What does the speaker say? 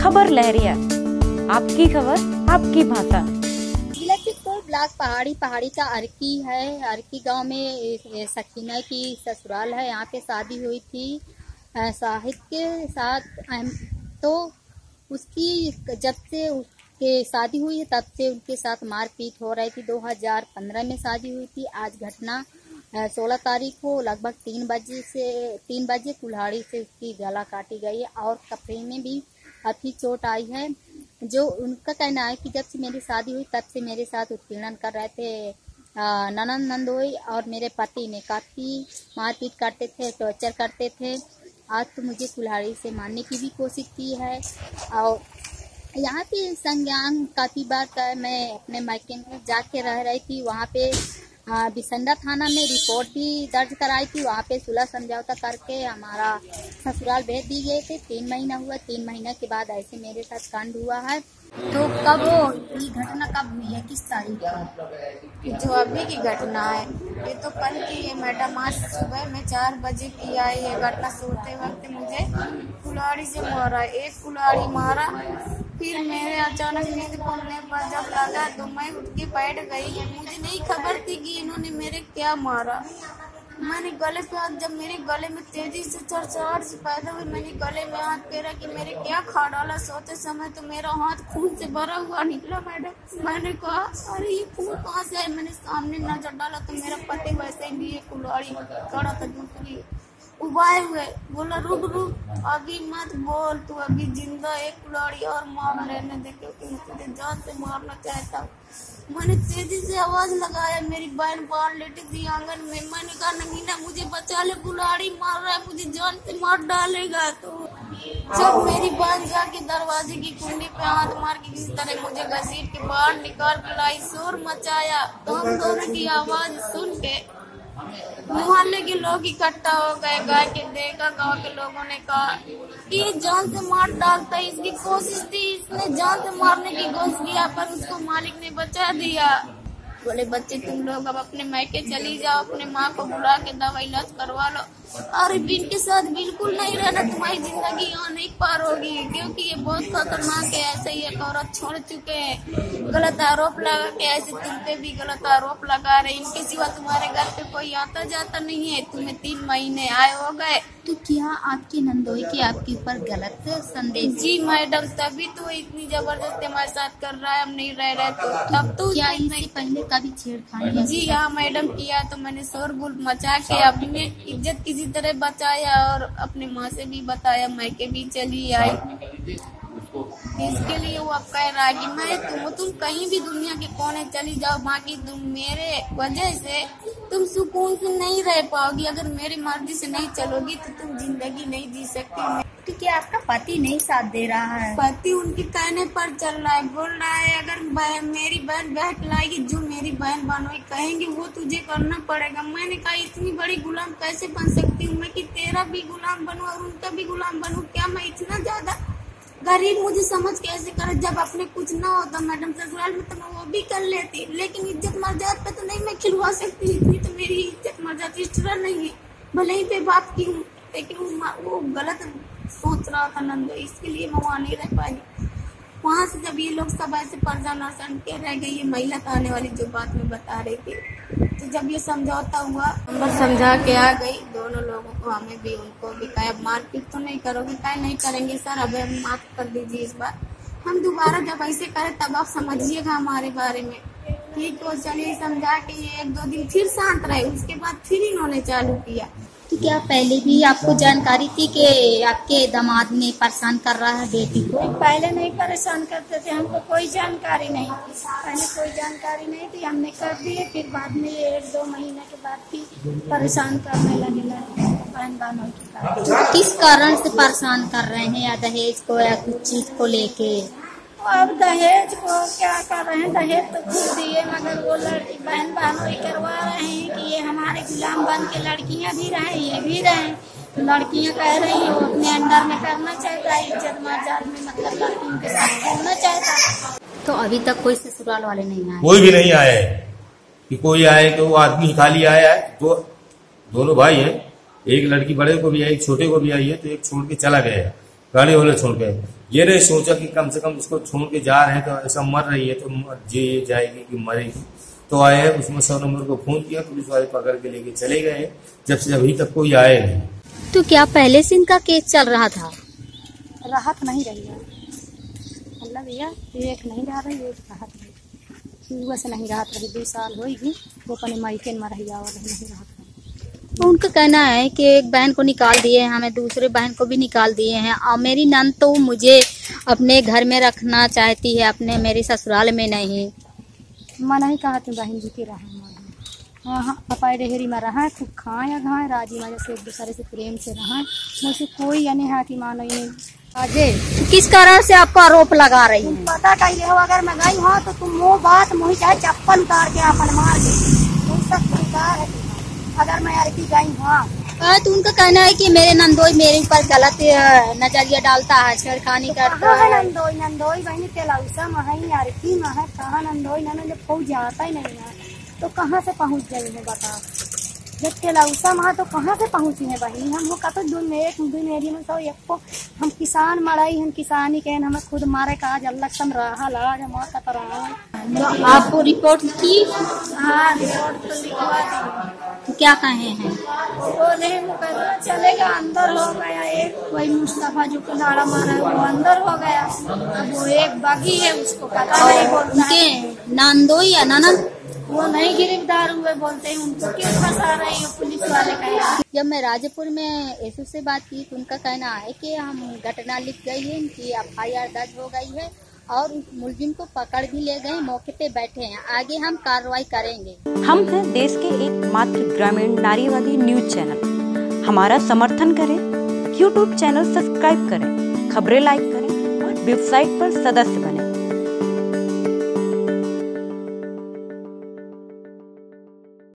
खबर लहरिया, आपकी खबर आपकी भाषा। जिला चित्तौड़ ब्लॉक पहाड़ी का अर्की है। अर्की गांव में सकीना की ससुराल है। यहाँ पे शादी हुई थी साहिद के साथ। तो उसकी जब से उसके शादी हुई है तब से उनके साथ मारपीट हो रही थी। 2015 में शादी हुई थी। आज घटना 16 तारीख को लगभग 3 बजे कुल्हाड़ी से उसकी गला काटी गई है और कपड़े में भी काफी चोट आई है। जो उनका कहना है कि जब से मेरी शादी हुई तब से मेरे साथ उत्पीड़न कर रहे थे ननद नंदोई और मेरे पति ने काफी मारपीट करते थे, टॉर्चर करते थे। आज तो मुझे कुल्हाड़ी से मारने की भी कोशिश की है। और यहाँ पे संज्ञान काफी बार मैं अपने मायके में जाके रह रही थी। वहाँ पे बिसंडा थाना में रिपोर्ट भी दर्ज कराई थी। वहाँ पे सुलह समझौता करके हमारा ससुराल भेज दी गए थे। 3 महीना हुआ। 3 महीना के बाद ऐसे मेरे साथ कांड हुआ है। तो कब ये घटना कब हुई है, किस तारीख को? जो अभी की घटना है ये तो कल की है मैडम। आज सुबह में 4 बजे की आई है घटना। सोते वक्त मुझे कुल्हाड़ी से मारा। एक कुल्हाड़ी मारा, फिर मेरे अचानक नींद खुलने पर जब लगा तो मैं उठ के बैठ गई। मुझे नहीं खबर थी कि इन्होंने मेरे क्या मारा। मैंने गले पे हाथ, जब मेरे गले में तेजी से चरचराहट पैदा हुई, मैंने गले में हाथ फेरा कि मेरे क्या खा डाला। सोते समय तो मेरा हाथ खून से भरा हुआ निकला मैडम। मैंने कहा अरे ये खून कहाँ से है। मैंने सामने नजर डाला तो मेरा पति वैसे ही लिए कुल्हाड़ी खड़ा था दूसरी उबाए हुए। बोला रुक अभी मत बोल, तू अभी जिंदा। एक कुल्हाड़ी और मार लेने दे क्योंकि मैं तुझे जान से मारना चाहता हूँ। मैंने तेजी से आवाज लगाया। मेरी बहन बाहर लेटी थी आंगन में। मैंने कहा नगीना मुझे बचा ले, कुल्हाड़ी मार रहा है, मुझे जान से मार डालेगा। तो जब मेरी बहन जाके दरवाजे की कुंडी पे हाथ मार के किसी तरह मुझे घसीट के बाहर निकाल के लाई, शोर मचाया। तो हम दोनों की आवाज सुन के मोहल्ले के लोग इकट्ठा हो गए। गाय के देखा, गांव के लोगों ने कहा ये जान से मार डालता है, इसकी कोशिश थी, इसने जान से मारने की कोशिश किया पर उसको मालिक ने बचा दिया। बोले बच्चे तुम लोग अब अपने मायके चली जाओ, अपने माँ को बुला के दवाई इलाज करवा लो और इनके साथ बिल्कुल नहीं रहना, तुम्हारी जिंदगी यहाँ नहीं पार होगी क्योंकि ये बहुत खतरनाक है। ऐसे ही एक औरत छोड़ चुके हैं, गलत आरोप लगा के ऐसे तुम पे भी गलत आरोप लगा रहे। इनके सिवा तुम्हारे घर पे कोई आता जाता नहीं है। तुम्हें 3 महीने आए हो गए। तो क्या आपकी नंदोई के आपके ऊपर गलत संदेश? जी मैडम, तभी तो इतनी जबरदस्ती हमारे साथ कर रहा है। हम नहीं रह रहे तो तब तो क्या इससे पहले कभी छेड़खानी? जी हाँ मैडम किया। तो मैंने शोरगुल मचा के अपनी इज्जत किसी तरह बचाया और अपने माँ से भी बताया, मायके भी चली आई। इसके लिए वो अब कह रहा है कि तुम कहीं भी दुनिया के कोने चली जाओ, बाकी तुम मेरे वजह से तुम सुकून से नहीं रह पाओगी। अगर मेरी मर्जी से नहीं चलोगी तो तुम जिंदगी नहीं जी सकती। तो क्या आपका पति नहीं साथ दे रहा है? पति उनके कहने पर चल रहा है। बोल रहा है अगर मेरी बहन बहलाएगी, जो मेरी बहन बनोई कहेंगे वो तुझे करना पड़ेगा। मैंने कहा इतनी बड़ी गुलाम कैसे बन सकती हूँ मैं कि तेरा भी गुलाम बनूं और उनका भी गुलाम बनूं? क्या मैं इतना ज्यादा गरीब मुझे समझ कैसे करे? जब अपने कुछ ना होता मैडम ससुराल में तो मैं वो भी कर लेती, लेकिन इज्जत मर्यादा पे तो नहीं मैं खिलवा सकती। इतनी तो मेरी इज्जत मर्यादा इस तरह नहीं है। भले ही पे बात की हूँ लेकिन वो गलत सोच रहा था नंदो, इसके लिए मैं वहाँ नहीं रह पाई। वहाँ से जब ये लोग सब ऐसे परेशान के रह गई, ये महिला थाने वाली जो बात मैं बता रही थी, तो जब ये समझौता हुआ मैं समझा के आ गई दोनों लोगों को। हमें भी उनको भी कहा मारपीट तो नहीं करोगे? क्या नहीं करेंगे सर, अब माफ कर दीजिए इस बार। हम दोबारा जब ऐसे करें तब आप समझिएगा हमारे बारे में। ठीक हो, चलिए समझा के ये 1-2 दिन फिर शांत रहे। उसके बाद फिर इन्होंने चालू किया। तो क्या पहले भी आपको जानकारी थी कि आपके दामाद ने परेशान कर रहा है बेटी को? पहले नहीं परेशान करते थे, हमको कोई जानकारी नहीं थी। पहले कोई जानकारी नहीं थी, हमने कर दिए। फिर बाद में 1-2 महीने के बाद फिर परेशान करने लगे बहन बहनों के साथ। तो किस कारण से परेशान कर रहे हैं? या दहेज को या कुछ चीज को लेके? अब दहेज को क्या कर रहे हैं? दहेज तो खुद दिए मगर वो लड़की बहन बहनों करवा रहे हैं कि ये हमारे गुलाम बन के लड़कियां भी रहे, ये भी रहे। तो लड़कियां कह रही हैं वो अपने अंडर में करना चाहता है, इज्जत मर्यादा में, मतलब लड़कियों के साथ करना चाहता है। तो अभी तक कोई ससुराल वाले नहीं आए? कोई भी नहीं आए कि कोई आए तो वो आदमी खाली आया है। तो दोनों भाई हैं, एक लड़की बड़े को भी आई, एक छोटे को भी आई है। तो एक छोड़ के चला गया, गाड़ी वाले छोड़ के। ये नहीं सोचा कि कम से कम उसको छोड़ के जा रहे हैं तो ऐसा मर रही है तो जी जाएगी कि मरेगी। तो आए उसमें 100 नंबर को फोन किया, पुलिस वाले पकड़ के लेके चले गए। जब से अभी तक कोई आए नहीं। तो क्या पहले से इनका केस चल रहा था? राहत नहीं रही है मतलब भैया, एक नहीं रह रही, एक राहत नहीं, वैसे नहीं राहत रही। 2 साल होगी वो अपने मायके में रही और नहीं राहत रही। तो उनका कहना है कि एक बहन को निकाल दिए हैं, हमें दूसरे बहन को भी निकाल दिए हैं, और मेरी नंद तो मुझे अपने घर में रखना चाहती है, अपने मेरे ससुराल में नहीं। मैं नहीं कहा तुम बहन जी की रहा हाँ पपाई डेहरी में रहा खूब खाए या घाए राजी वजह से एक दूसरे से प्रेम से रहा मुझसे कोई यानी है कि मानो ये अजय किस कारण से आपको आरोप लगा रही है? पता कही हो अगर मैं गई हाँ तो तुम वो बात मुझे चाहे चप्पल उतार के अपन मार के तुम सब स्वीकार है अगर मैं अरकी गई हाँ। तो उनका कहना है कि मेरे नंदोई मेरे ऊपर गलत नजरिया डालता है, छेड़खानी करता है। नंदोई बहनी तेलौसा में है अरकी में है, कहाँ नंदोई जब कोई जाता ही नहीं है तो कहाँ से पहुँच जाए है बता। जब तेलौसा में तो कहाँ से पहुँची है बहनी, हम का तो दिन एरिया में तो एक को हम किसान मराई हम किसानी के हमें खुद मारे का आज अल्लाह सम रहा लाज हम तो आपको रिपोर्ट की? हाँ रिपोर्ट तो लिखवा दी। तो क्या कहे हैं? वो नहीं मुकदमा चलेगा, अंदर हो गया एक वही मुस्तफा जो कुल्हाड़ा मारा है वो अंदर हो गया, अब वो एक बागी है उसको पता नहीं बोलता है। नंदोई या ननद वो नहीं गिरफ्तार हुए बोलते हैं, उनको क्यों फंसा रही हो पुलिस वाले का। जब मैं राजपुर में एसओ से बात की तो उनका कहना है कि हम घटना लिख गई है, इनकी FIR दर्ज हो गई है और मुलजिम को पकड़ भी ले गए, मौके पे बैठे हैं, आगे हम कार्रवाई करेंगे। हम हैं देश के एकमात्र ग्रामीण नारीवादी न्यूज चैनल। हमारा समर्थन करें, YouTube चैनल सब्सक्राइब करें, खबरें लाइक करें और वेबसाइट पर सदस्य बनें।